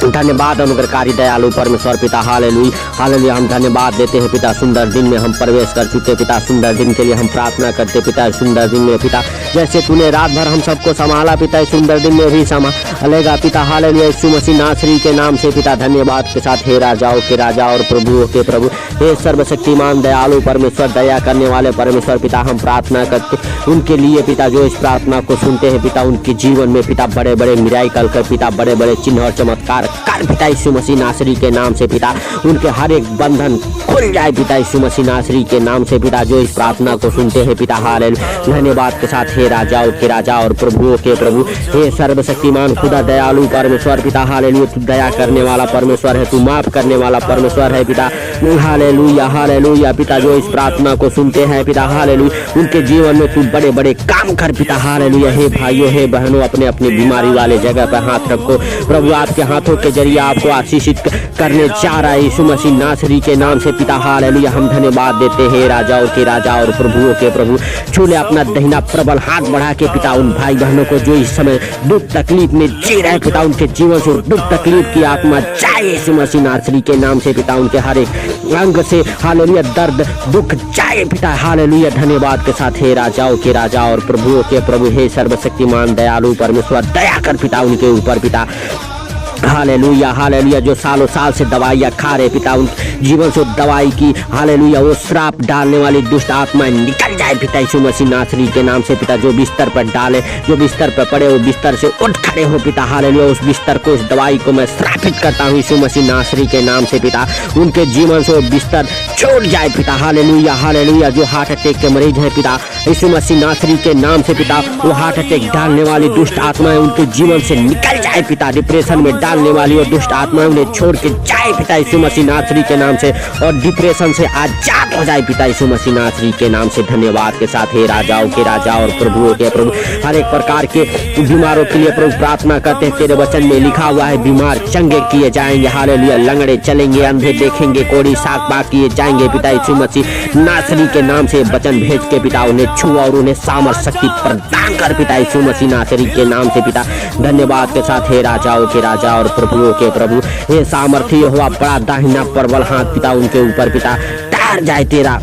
धन्यवाद अनुग्रहकारी दयालु परमेश्वर पिता, हालेलुया हालेलुया। हम धन्यवाद देते हैं पिता, सुंदर दिन में हम प्रवेश कर चुके पिता, सुंदर दिन के लिए हम प्रार्थना करते पिता, सुंदर दिन में पिता जैसे तूने रात भर हम सबको संभाला पिता, इस सुंदर दिन में भी संभालेगा पिता, हालेलुया। यीशु मसीह नासरी के नाम से पिता धन्यवाद के साथ हे राजाओं के राजा और प्रभुओं के प्रभु, हे सर्वशक्तिमान दयालु परमेश्वर, दया करने वाले परमेश्वर पिता, हम प्रार्थना करते उनके लिए पिता जो इस प्रार्थना को सुनते हैं पिता, उनके जीवन में पिता बड़े बड़े मिराकल कर पिता, बड़े बड़े चिन्ह और चमत्कार कर पिता, यीशु मसीह नासरी के नाम से पिता उनके हर एक बंधन खुल जाए पिता, यीशु मसीह नासरी के नाम से पिता जो इस प्रार्थना को सुनते हैं पिता, हालेलुया। धन्यवाद के साथ हे राजाओं के राजा और प्रभुओं के प्रभु, हे सर्वशक्तिमान खुदा दयालु परमेश्वर पिता, हालेलुया। तू दया करने वाला परमेश्वर है, तू माफ करने वाला परमेश्वर है पिता, हालेलुया हालेलुया। पिता जो इस प्रार्थना को सुनते हैं पिता, हालेलुया, उनके जीवन में तू बड़े बड़े काम कर पिता, हालेलुया। हे भाइयों हे बहनों, अपने अपनी बीमारी वाले जगह पर हाथ रखो, प्रभु आपके हाथों के जरिए आपको आशीषित करने जा रहा है यीशु मसीह नासरी के नाम से पिता, हालेलुया। हम धन्यवाद देते हैं राजाओं के राजा और प्रभुओं के प्रभु, छू ले अपना दहिना प्रबल हाथ बढ़ा के पिता उन भाई बहनों को जो इस समय दुख तकलीफ में जी रहे पिता, उनके जीवन से दुख तकलीफ की आत्मा जाए यीशु मसीह नासरी के नाम से पिता, उनके हर एक अंग से हालेलुया दर्द दुख जाए पिता, हालेलुया। धन्यवाद के साथ हे राजाओं के राजा और प्रभुओं के प्रभु, हे सर्वशक्तिमान दयालु परमेश्वर, दया कर पिता उनके ऊपर पिता, हालेलुया हालेलुया। जो सालों साल से दवाइयाँ खा रहे पिता, उन जीवन से दवाई की हालेलुया वो श्राप डालने वाली दुष्ट आत्माएं निकल जाए पिता, यीशु मसीह नासरी के नाम से पिता। जो बिस्तर पर डाले, जो बिस्तर पर पड़े, वो बिस्तर से उठ खड़े हो पिता, हालेलुया। उस बिस्तर को, उस दवाई को मैं श्रापित करता हूँ यीशु मसीह नासरी के नाम से पिता, उनके जीवन से वो बिस्तर छोड़ जाए पिता, हालेलुया हालेलुया। जो हार्ट अटैक के मरीज है पिता, यीशु मसीह नासरी के नाम से पिता, वो हार्ट अटैक डालने वाली दुष्ट आत्माएं उनके जीवन से निकल जाए पिता, डिप्रेशन में डालने वाली और दुष्ट आत्माएं उन्हें छोड़ के जाए पिता, यीशु मसीह नासरी के नाम से, और डिप्रेशन से आजाद हो जाए पिता, यीशु मसीह नासरी के नाम से। धन्यवाद के साथ हे राजाओं के राजा और प्रभुओं के प्रभु, हर एक प्रकार के बीमारों के लिए प्रभु प्रार्थना करते हैं, तेरे वचन में लिखा हुआ है बीमार चंगे किए जाएंगे, हालेलुया। लंगड़े चलेंगे, अंधे देखेंगे, कोढ़ी साग बाग किए जाएंगे पिता, यीशु मसीह नासरी के नाम से वचन भेज के पिता उन्हें छू और उन्हें सामर्थ शक्ति प्रदान कर पिता, यीशु मसीह नासरी के नाम से पिता। धन्यवाद के साथ हे राजाओं के राजा और प्रभुओं के प्रभु, हे सामर्थी हुआ बड़ा दाहिना प्रबल हाथ पिता उनके ऊपर पिता ठहर जाए तेरा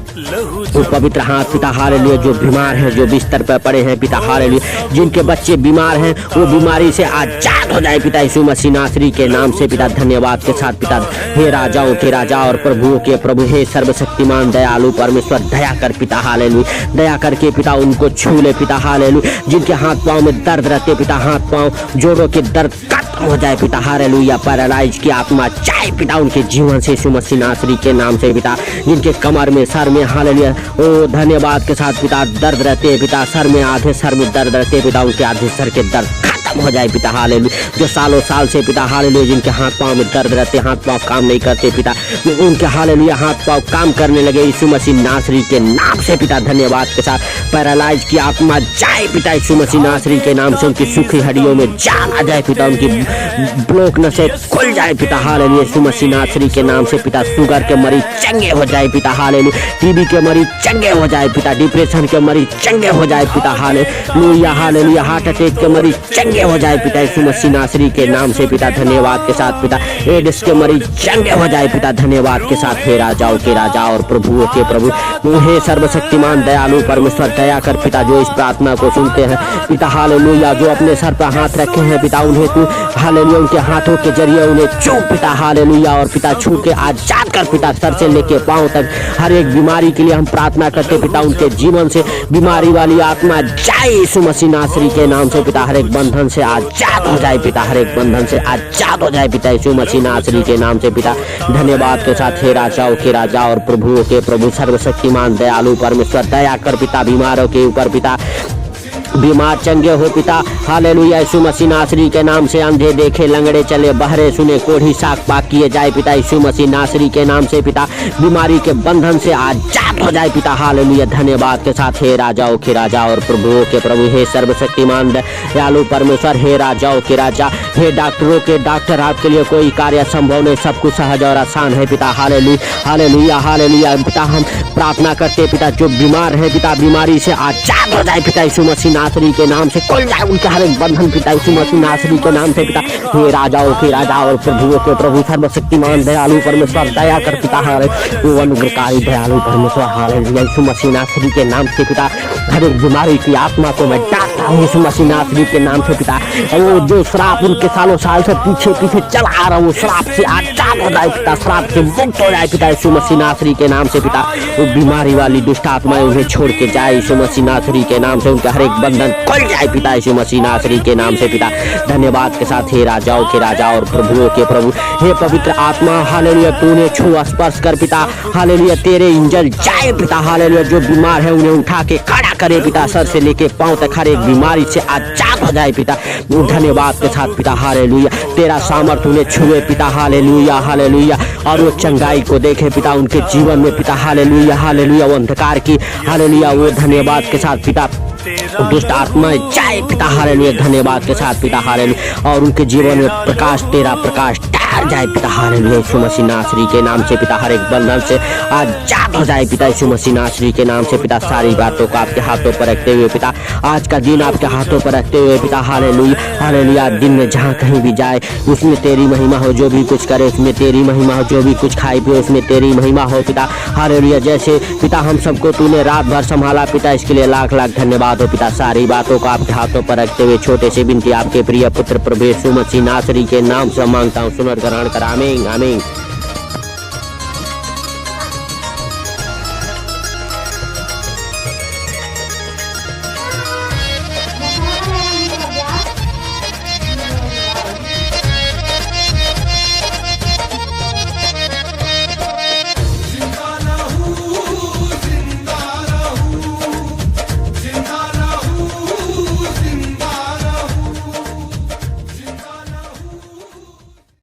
वो पवित्र हाथ पिता, हालेलुया। जो बीमार हैं, जो बिस्तर पर पड़े हैं पिता, हालेलुया, जिनके बच्चे बीमार हैं वो बीमारी से आजाद हो जाए पिता, यीशु मसीह नासरी के नाम से पिता। धन्यवाद के साथ पिता हे राजाओं के राजा और प्रभुओं के प्रभु, हे सर्वशक्तिमान दयालु परमेश्वर, दया कर पिता, हालेलुया। दया करके पिता उनको छू ले पिता, हालेलुया। जिनके हाथ पाँव में दर्द रहते पिता, हाथ पाँव जोड़ों के दर्द खत्म हो जाए पिता, हालेलुया। पैरालाइज की आत्मा जाए पिता उनके जीवन से यीशु मसीह नासरी के नाम से पिता। जिनके कमर में, सर में, हालेलुया ओ धन्यवाद के साथ पिता दर्द रहते हैं पिता, सर में आधे सर में दर्द रहते हैं पिता, उनके आधे सर के दर्द खत्म हो जाए पिता, हालेलुया। जो सालों साल से पिता, हालेलुया, जिनके हाथ पाँव में दर्द रहते, हाथ पाँव काम नहीं करते पिता, उनके हालेलुया हाथ पाँव काम करने लगे यीशु मसीह नासरी के नाम से पिता। धन्यवाद के साथ पैरालाइज की आत्मा जाए पिता, यीशु मसीह नासरी के नाम से। उनकी सूखी हड्डियों में जान आ जाए पिता, उनकी ब्लॉक नसें खुल जाए पिता, हालेलुया, यीशु मसीह नासरी के नाम से पिता। शुगर के मरीज चंगे हो जाए पिता, हालेलुया। टीबी के मरीज चंगे हो जाए पिता, डिप्रेशन के मरीज चंगे हो जाए पिता, हालेलुया हालेलुया। हार्ट अटैक के मरीज चंगे हो जाए पिता, यीशु मसीह नासरी के नाम से पिता। धन्यवाद के साथ पिता एड्स के मरीज चंगे हो जाए पिता, धन्यवाद के साथ हे राजाओं के राजा और प्रभुओं के प्रभु, हे सर्वशक्तिमान दयालु परमेश्वर, दया कर पिता जो इस प्रार्थना को सुनते हैं पिता, हालेलुया। जो अपने सर पर हाथ रखे हैं पिता, उन्हें तू हालेलुया उनके हाथों के जरिए उन्हें छू पिता, हालेलुया, और पिता छू के आजाद कर पिता, सर से लेके पांव तक हर एक बीमारी के लिए हम प्रार्थना करते पिता, उनके जीवन से बीमारी वाली आत्मा जाए यीशु मसीह नासरी के नाम से पिता। हर एक बंधन से आजाद हो जाए पिता, हर एक बंधन से आजाद हो जाए पिता, यीशु मसीह नासरी के नाम से पिता। धन्यवाद के साथ हे राजाओं के राजा और प्रभुओं के प्रभु, सर्वशक्तिमान दयालु परमेश्वर, दया कर पिता बीमारों के ऊपर पिता, बीमार चंगे हो पिता, हालेलुया, यीशु मसीह नासरी के नाम से। अंधे देखे, लंगड़े चले, बहरे सुने, कोढ़ी साग पाक किए जाए पिता, यीशु मसीह नासरी के नाम से पिता। बीमारी के बंधन से आजाद हो जाए पिता, हालेलुया। धन्यवाद के साथ हे राजाओं के राजा और प्रभुओं के प्रभु, हे सर्वशक्तिमान दयालु परमेश्वर, हे राजाओं के राजा, हे डॉक्टरों के डॉक्टर, आपके लिए कोई कार्य संभव नहीं, सब कुछ सहज और आसान है पिता, हालेलुया हालेलुया हालेलुया। पिता हम प्रार्थना करते पिता जो बीमार है पिता, बीमारी से आजाद हो जाए पिता, यीशु मसीह नासरी के नाम से खुल जाए उनके हर एक बंधन पिता यीशु मसीह नासरी के नाम से पिता। हे राजाओं के राजा और प्रभुओं के प्रभु सर्वशक्तिमान दयालु परमेश्वर दया कर पिता हारे वो अनुग्रहकारी दयालु परमेश्वर हालेलुया यीशु मसीह नासरी के नाम से पिता। हर एक बीमारी की आत्मा को मैं डांटता हूँ यीशु मसीह नासरी के नाम से पिता। वो जो श्राप उनके सालों साल से पीछे पीछे चला आ रहा वो श्राप से आजाद हो जाए पिता, श्राप से मुक्त हो जाए पिता यीशु मसीह नासरी के नाम से पिता। वो बीमारी वाली दुष्ट आत्माएं उन्हें छोड़ के जाए यीशु मसीह नासरी के नाम से। उनका हर एक बंधन खुल जाए पिता यीशु मसीह नासरी के नाम से पिता। धन्यवाद के साथ हे राजाओं के राजा और प्रभुओं के प्रभु हे पवित्र आत्मा हालेलुया तूने छू स्पर्श कर पिता हालेलुया। तेरे इंजल जाए पिता हालेलुया। जो बीमार है उन्हें उठा के खड़ा करे पिता, सर से लेके पांव तक हर एक बीमारी से आजाद हो जाए पिता। धन्यवाद के साथ पिता हालेलुया। तेरा सामर्थ उन्हें छुए पिता हालेलुया हालेलुया। और वो चंगाई को देखे पिता उनके जीवन में पिता हालेलुया हालेलुया। वो अंधकार की हालेलुया वो धन्यवाद के साथ पिता दुष्ट आत्मा जाए पिता हालेलुया। धन्यवाद के साथ पिता हालेलुया। और उनके जीवन में प्रकाश तेरा प्रकाश ठहर जाए पिता हालेलुया यीशु मसीह नासरी के नाम से पिता। हर एक बंधन से आजाद हो जाए पिता यीशु मसीह नासरी के नाम से पिता। सारी बातों को आपके हाथों पर रखते हुए पिता आज का दिन आपके हाथों पर रखते हुए पिता हालेलुया हालेलुया। दिन में जहाँ कहीं भी जाए उसमें तेरी महिमा हो, जो भी कुछ करे उसमें तेरी महिमा हो, जो भी कुछ खाए पिए उसमें तेरी महिमा हो पिता हालेलुया। जैसे पिता हम सबको तूने रात भर संभाला पिता इसके लिए लाख लाख धन्यवाद हो पिता। सारी बातों को आपके हाथों पर रखते हुए छोटे से बिनती आपके प्रिय पुत्र प्रभु यीशु मसीह नासरी के नाम से मांगता हूँ, सुनर ग्रहण कर आमीन आमीन।